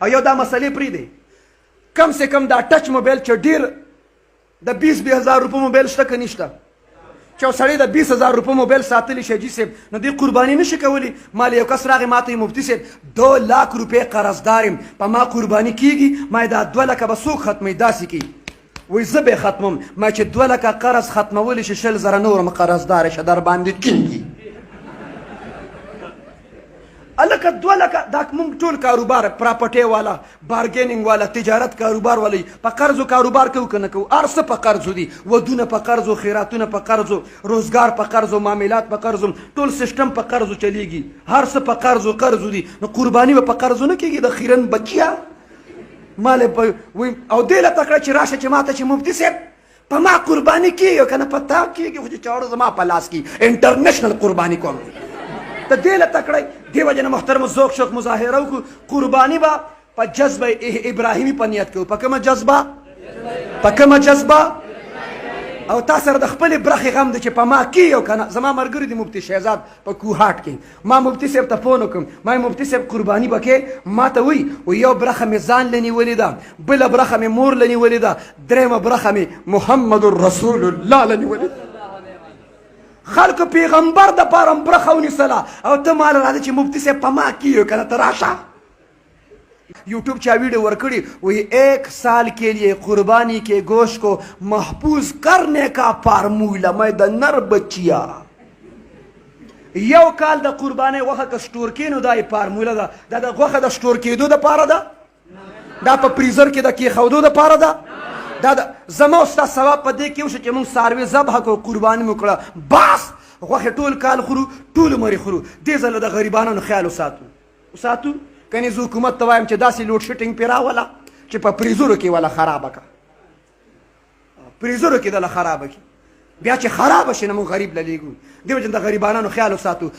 او یو دا مسئلې پرېږدئ، کم سے کم دا ټچ موبایل چې ډېر د 20,000 روپو موبایل شته که نشته، چې یو سړی د 20,000 روپو موبایل ساتلی شي حاجي صاحب، نو دې قرباني نشي کولی. ما یو کس راغی ما ته مفتي صاحب 2 लाख روپۍ قرضدار یم، په ما قرباني کېږي؟ ما دا 2 لکه به څوک ختموي؟ داسې کوي وایي زه به یې ختموم. ما چې 2 لکه قرض ختمولی شي 20,000 نور هم قرضدار شه در باندې کېږي. الکه 2 لکه دا موږ ټول کاروبار پراپرټۍ والا، بارګیننګ والا، تجارت کاروبار والا په قرضو کاروبار کوو که نه کوو؟ هر څه په قرضو دي، ودونه په قرضو، خیراتونه په قرضو، روزګار په قرضو، معاملات په قرضو، ټول سیسټم په قرضو چلیږي، هر څه په قرضو دي. نو قرباني به په قرضو نه کېږي؟ د خیرن بچیا مال او دې له تکړه چې راشه چې ماته چې مفتي صاحب په ما قرباني کېږي که نه په تا کېږي، خو چې چاړه زما په لاس کې انټرنیشنل قرباني کوم. ته دې له تکړه دې وجه نه محترم ذوق شوق مظاهره وکړو. قرباني به په جذبه ابراهیمي په نیت کوو. په کومه جذبه؟ په کومه جذبه؟ او تا سره د خپلې برخې غم دی چې په ما کېږي او که نه. زما ملګري دي مفتي شهزاد په کوهاټ کې، ما مفتي صاحب ته فون وکړم، ما مفتي صاحب قرباني به کې؟ ما ته وایي یو برخه مې ځان له نیولې ده، بله برخه مې مور له نیولې ده، درېیمه برخه مې محمد رسول الله له نیولې ده. خلکو پیغمبر د پاره برخه ونیسله او ته مال راځې چې مفتي صاحب په ما کېږي که نه. ته راشه यूट्यूब چا ویڈیو ورکڑی وہی 1 سال کے لیے قربانی کے گوشت کو محفوظ کرنے کا فارمولا میں د نر بچیا یو کال د قربانی وخه که سٹور کینو دا فارمولا ده دا د غوخه د سٹور کېدو د پاره ده، دا په فریزر کې د کېښودو د پاره ده، دا زما ستا ثواب په دې کې وشو چې موږ څاروي ذبح کړو، قرباني مو کړه، بس غوښې ټول کال خورو، ټول عمر یې خورو. دې ځله د غریبانو خیال وساتو. کنی زه حکومت ته وایم چې داسې لوډ شیټینګ پرې راوله چې په فریزرو کې وله خرابه کړه، فریزرو کې دله خرابه کړي، بیا چې خرابه شي نه موږ غریب له لیږو. دې وجه د غریبانو خیال وساتو.